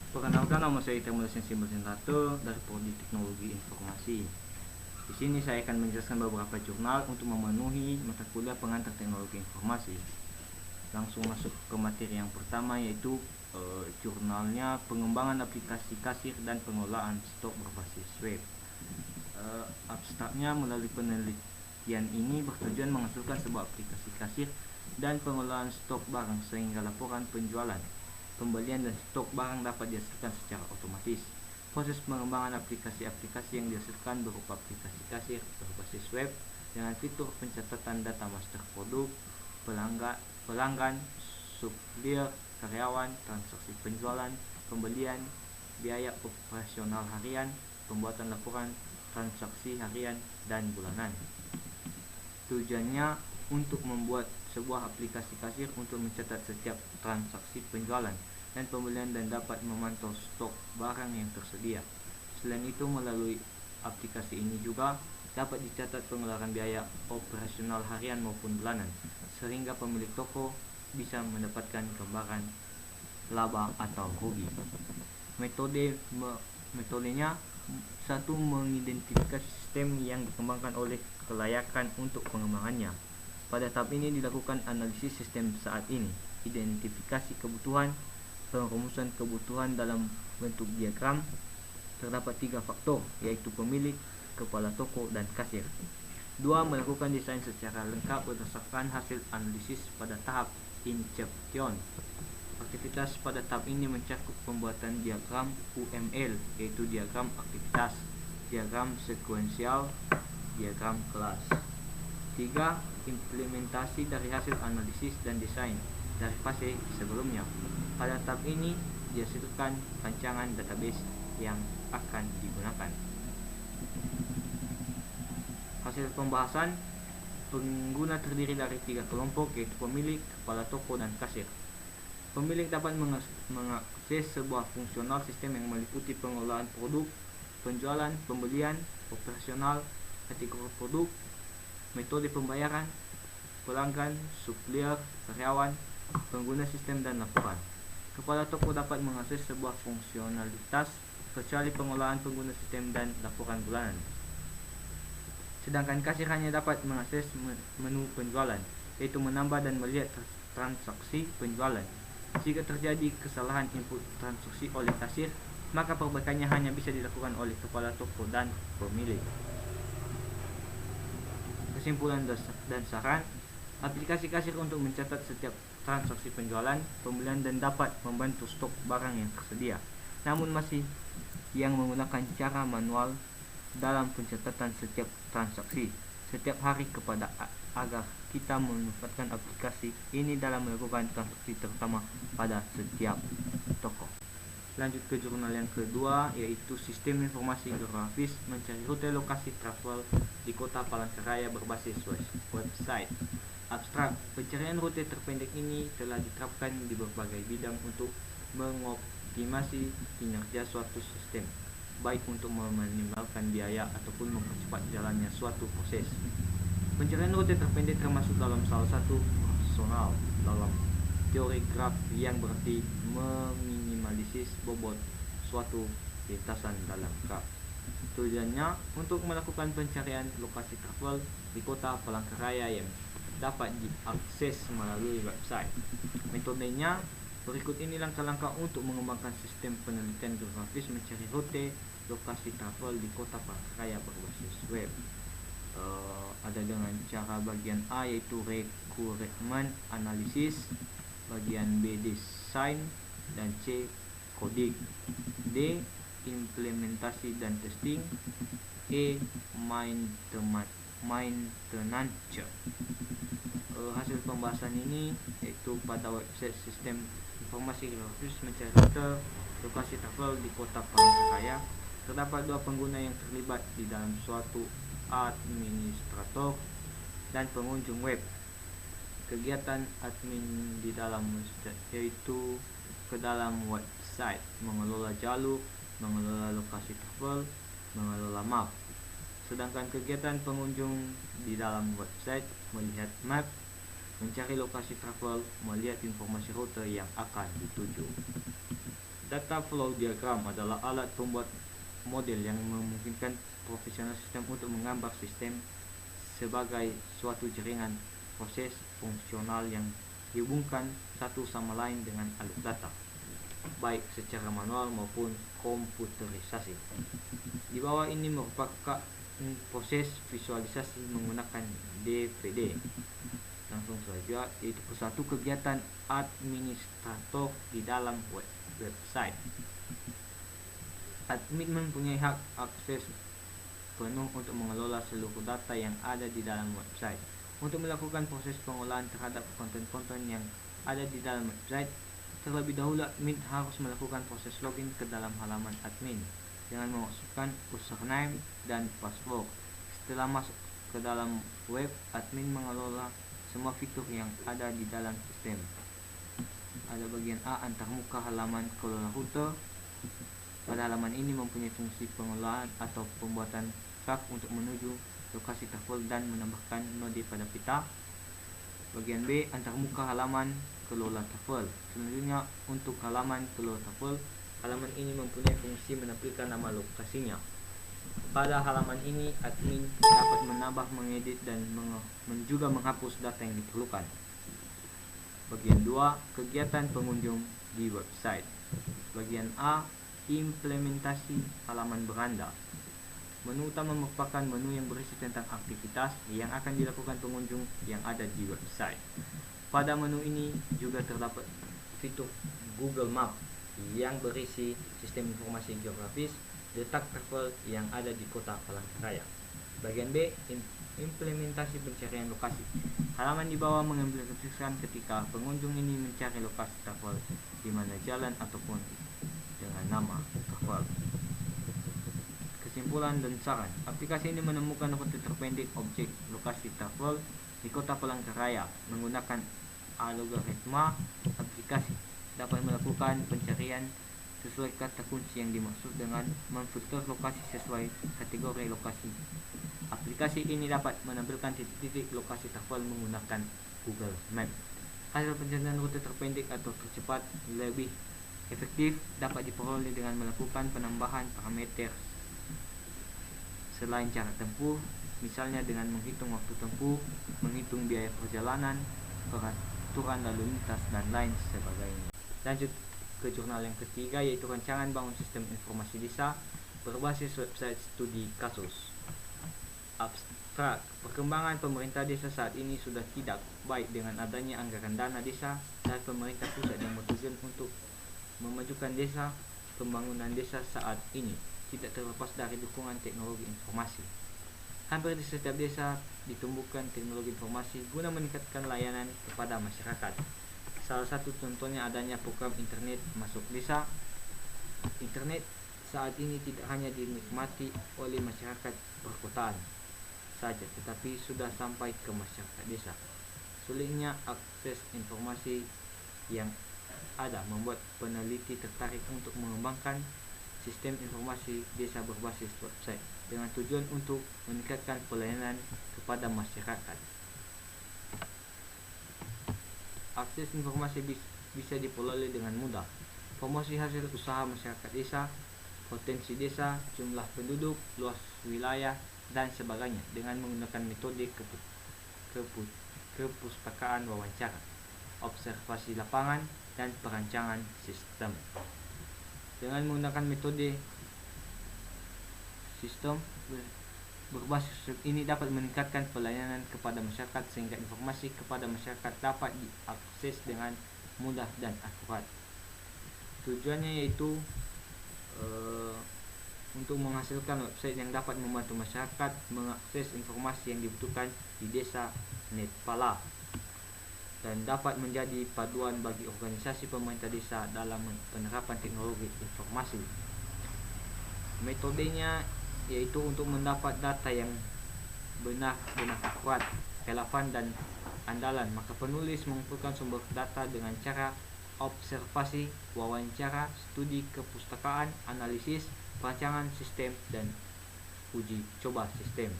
Perkenalkan, nama saya Ita Mulasin Simbol Sentato dari Prodi Teknologi Informasi. Di sini saya akan menjelaskan beberapa jurnal untuk memenuhi mata kuliah pengantar teknologi informasi. Langsung masuk ke materi yang pertama, yaitu jurnalnya pengembangan aplikasi kasir dan pengelolaan stok berbasis web. Abstraknya, melalui penelitian ini bertujuan menghasilkan sebuah aplikasi kasir dan pengelolaan stok barang sehingga laporan penjualan, pembelian dan stok barang dapat dihasilkan secara otomatis. Proses pengembangan aplikasi-aplikasi yang dihasilkan berupa aplikasi kasir berbasis web dengan fitur pencatatan data master produk, pelanggan, supplier, karyawan, transaksi penjualan, pembelian, biaya operasional harian, pembuatan laporan transaksi harian dan bulanan. Tujuannya untuk membuat sebuah aplikasi kasir untuk mencatat setiap transaksi penjualan dan pembelian dan dapat memantau stok barang yang tersedia. Selain itu, melalui aplikasi ini juga dapat dicatat pengeluaran biaya operasional harian maupun bulanan, sehingga pemilik toko bisa mendapatkan gambaran laba atau rugi. Metodenya: satu, mengidentifikasi sistem yang dikembangkan oleh kelayakan untuk pengembangannya. Pada tahap ini dilakukan analisis sistem saat ini, identifikasi kebutuhan, perumusan kebutuhan dalam bentuk diagram. Terdapat 3 faktor, yaitu pemilik, kepala toko, dan kasir. 2, melakukan desain secara lengkap berdasarkan hasil analisis pada tahap inception. Aktivitas pada tahap ini mencakup pembuatan diagram UML, yaitu diagram aktivitas, diagram sekuensial, diagram kelas. 3, implementasi dari hasil analisis dan desain dari fase sebelumnya. Pada tahap ini dihasilkan rancangan database yang akan digunakan. Hasil pembahasan: pengguna terdiri dari 3 kelompok, yaitu pemilik, kepala toko, dan kasir. Pemilik dapat mengakses sebuah fungsional sistem yang meliputi pengelolaan produk, penjualan, pembelian, operasional, kategori produk, metode pembayaran, pelanggan, supplier, karyawan, pengguna sistem, dan laporan. Kepala toko dapat mengakses sebuah fungsionalitas kecuali pengelolaan, pengguna sistem, dan laporan bulanan. Sedangkan kasir hanya dapat mengakses menu penjualan, yaitu menambah dan melihat transaksi penjualan. Jika terjadi kesalahan input transaksi oleh kasir, maka perbaikannya hanya bisa dilakukan oleh kepala toko dan pemilik. Kesimpulan dan saran: aplikasi kasir untuk mencatat setiap transaksi penjualan, pembelian, dan dapat membantu stok barang yang tersedia. Namun masih yang menggunakan cara manual dalam pencatatan setiap transaksi setiap hari agar kita memanfaatkan aplikasi ini dalam melakukan transaksi, terutama pada setiap toko. Lanjut ke jurnal yang kedua, yaitu Sistem Informasi Geografis Mencari Rute Lokasi Travel di Kota Palangkaraya berbasis website. Abstrak: pencarian rute terpendek ini telah diterapkan di berbagai bidang untuk mengoptimasi kinerja suatu sistem, baik untuk meminimalkan biaya ataupun mempercepat jalannya suatu proses. Pencarian rute terpendek termasuk dalam salah satu rasional dalam teori graf, yang berarti meminimalisir bobot suatu lintasan dalam graf. Tujuannya untuk melakukan pencarian lokasi travel di Kota Palangkaraya yang dapat diakses melalui website. Metodenya berikut ini langkah-langkah untuk mengembangkan sistem penelitian geografis mencari rute lokasi travel di Kota Palangkaraya berbasis web. Ada dengan cara bagian A, yaitu requirement analysis, bagian B design, dan C coding. D implementasi dan testing, E maintenance. Hasil pembahasan ini yaitu pada website Sistem Informasi Geografis Mencari Rute Lokasi Travel di Kota Palangkaraya terdapat 2 pengguna yang terlibat di dalam suatu administrator dan pengunjung web. Kegiatan admin di dalam website yaitu ke dalam website, mengelola jalur, mengelola lokasi travel, mengelola map. Sedangkan kegiatan pengunjung di dalam website melihat map, mencari lokasi travel, melihat informasi rute yang akan dituju. Data flow diagram adalah alat pembuat model yang memungkinkan profesional sistem untuk menggambar sistem sebagai suatu jaringan proses fungsional yang dihubungkan satu sama lain dengan alat data, baik secara manual maupun komputerisasi. Di bawah ini merupakan proses visualisasi menggunakan DVD. Langsung saja, yaitu satu kegiatan administrator di dalam website. Admin mempunyai hak akses penuh untuk mengelola seluruh data yang ada di dalam website. Untuk melakukan proses pengolahan terhadap konten-konten yang ada di dalam website, terlebih dahulu admin harus melakukan proses login ke dalam halaman admin dengan memasukkan username dan password. Setelah masuk ke dalam web, admin mengelola semua fitur yang ada di dalam sistem. Ada bagian A, antarmuka halaman kelola rute. Pada halaman ini mempunyai fungsi pengolahan atau pembuatan graf untuk menuju lokasi tafel dan menambahkan node pada peta. Bagian B, antarmuka halaman kelola tafel. Selanjutnya, untuk halaman kelola tafel, halaman ini mempunyai fungsi menampilkan nama lokasinya. Pada halaman ini, admin dapat menambah, mengedit, dan juga menghapus data yang diperlukan. Bagian 2, kegiatan pengunjung di website. Bagian A, implementasi halaman beranda. Menu utama merupakan menu yang berisi tentang aktivitas yang akan dilakukan pengunjung yang ada di website. Pada menu ini juga terdapat fitur Google Map yang berisi sistem informasi geografis letak travel yang ada di kota Palangkaraya. Bagian B, implementasi pencarian lokasi. Halaman di bawah mengimplementasikan ketika pengunjung ini mencari lokasi travel di mana jalan ataupun dengan nama travel. Kesimpulan dan saran. Aplikasi ini menemukan rute terpendek objek lokasi travel di kota Palangkaraya menggunakan algoritma aplikasi. Dapat melakukan pencarian sesuai kata kunci yang dimaksud dengan memfilter lokasi sesuai kategori lokasi. Aplikasi ini dapat menampilkan titik-titik lokasi travel menggunakan Google Maps. Hasil pencarian rute terpendek atau tercepat lebih efektif dapat diperoleh dengan melakukan penambahan parameter selain cara tempuh, misalnya dengan menghitung waktu tempuh, menghitung biaya perjalanan, peraturan lalu lintas, dan lain sebagainya. Lanjut ke jurnal yang ketiga, yaitu rancangan bangun sistem informasi desa berbasis website studi kasus. Abstrak. Perkembangan pemerintah desa saat ini sudah tidak baik dengan adanya anggaran dana desa dan pemerintah pusat yang bertujuan untuk memajukan desa. Pembangunan desa saat ini tidak terlepas dari dukungan teknologi informasi. Hampir di setiap desa ditumbuhkan teknologi informasi guna meningkatkan layanan kepada masyarakat. Salah satu contohnya adanya program internet masuk desa. Internet saat ini tidak hanya dinikmati oleh masyarakat perkotaan saja, tetapi sudah sampai ke masyarakat desa. Sulitnya akses informasi yang ada membuat peneliti tertarik untuk mengembangkan sistem informasi desa berbasis website dengan tujuan untuk meningkatkan pelayanan kepada masyarakat. Akses informasi bisa diperoleh dengan mudah. Promosi hasil usaha masyarakat desa, potensi desa, jumlah penduduk, luas wilayah, dan sebagainya dengan menggunakan metode kepustakaan wawancara, observasi lapangan, dan perancangan sistem. Dengan menggunakan metode sistem berbasis ini dapat meningkatkan pelayanan kepada masyarakat sehingga informasi kepada masyarakat dapat diakses dengan mudah dan akurat. Tujuannya yaitu untuk menghasilkan website yang dapat membantu masyarakat mengakses informasi yang dibutuhkan di desa Netpala dan dapat menjadi paduan bagi organisasi pemerintah desa dalam penerapan teknologi informasi. Metodenya yaitu untuk mendapat data yang benar-benar akurat, relevan, dan andalan, maka penulis mengumpulkan sumber data dengan cara observasi, wawancara, studi kepustakaan, analisis, perancangan sistem, dan uji coba sistem.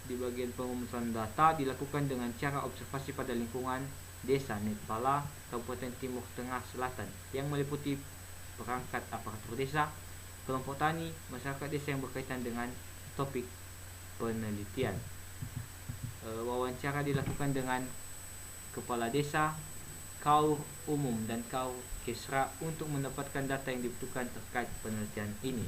Di bagian pengumuman data dilakukan dengan cara observasi pada lingkungan Desa Netpala, Kabupaten Timur Tengah Selatan, yang meliputi perangkat aparatur desa, kelompok tani, masyarakat desa yang berkaitan dengan topik penelitian. Wawancara dilakukan dengan kepala desa, kaur umum dan kaur kesra untuk mendapatkan data yang dibutuhkan terkait penelitian ini.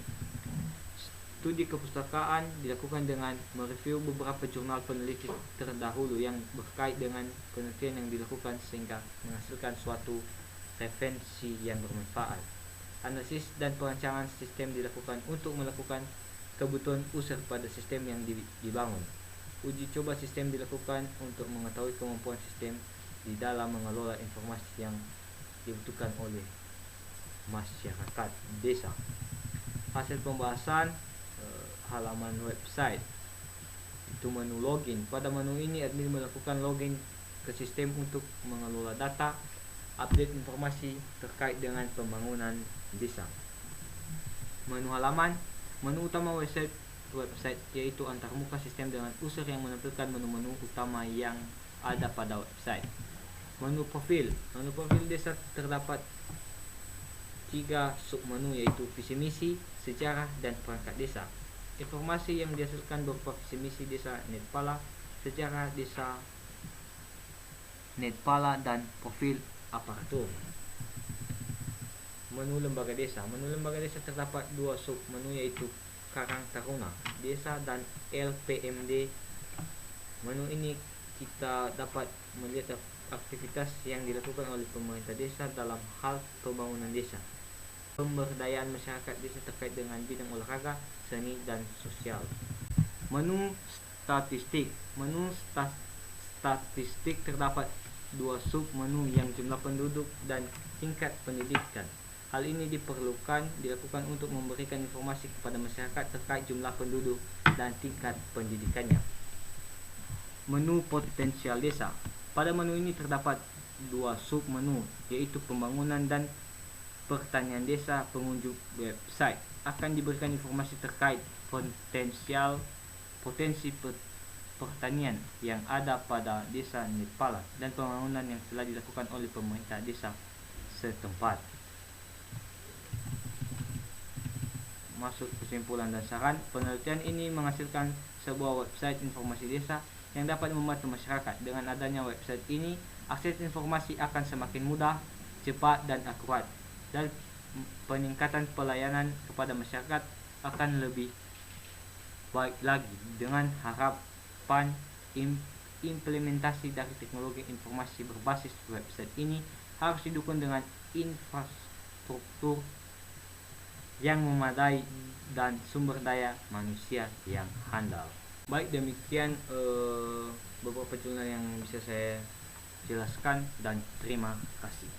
Studi kepustakaan dilakukan dengan mereview beberapa jurnal peneliti terdahulu yang berkait dengan penelitian yang dilakukan sehingga menghasilkan suatu referensi yang bermanfaat. Analisis dan perancangan sistem dilakukan untuk melakukan kebutuhan user pada sistem yang dibangun. Uji coba sistem dilakukan untuk mengetahui kemampuan sistem di dalam mengelola informasi yang dibutuhkan oleh masyarakat desa. Hasil pembahasan halaman website itu menu login. Pada menu ini admin melakukan login ke sistem untuk mengelola data, update informasi terkait dengan pembangunan desa. Menu halaman, menu utama website yaitu antarmuka sistem dengan user yang menampilkan menu-menu utama yang ada pada website. Menu profil desa terdapat 3 submenu yaitu visi misi, sejarah, dan perangkat desa. Informasi yang dihasilkan berupa visi misi desa Netpala, sejarah desa Netpala, dan profil aparatur. Menu lembaga desa terdapat 2 submenu yaitu Karang Taruna Desa dan LPMD. Menu ini kita dapat melihat aktivitas yang dilakukan oleh pemerintah desa dalam hal pembangunan desa, pemberdayaan masyarakat desa terkait dengan bidang olahraga, seni, dan sosial. Menu statistik terdapat 2 submenu yang jumlah penduduk dan tingkat pendidikan. Hal ini dilakukan untuk memberikan informasi kepada masyarakat terkait jumlah penduduk dan tingkat pendidikannya. Menu potensial desa. Pada menu ini terdapat 2 submenu yaitu pembangunan dan pertanian desa. Pengunjung website akan diberikan informasi terkait potensi pertanian yang ada pada desa Netpala dan pembangunan yang telah dilakukan oleh pemerintah desa setempat. Masuk kesimpulan dan saran, penelitian ini menghasilkan sebuah website informasi desa yang dapat membantu masyarakat. Dengan adanya website ini, akses informasi akan semakin mudah, cepat, dan akurat, dan peningkatan pelayanan kepada masyarakat akan lebih baik lagi. Dengan harapan implementasi dari teknologi informasi berbasis website ini harus didukung dengan infrastruktur yang memadai dan sumber daya manusia yang handal. Baik, demikian beberapa jurnal yang bisa saya jelaskan, dan terima kasih.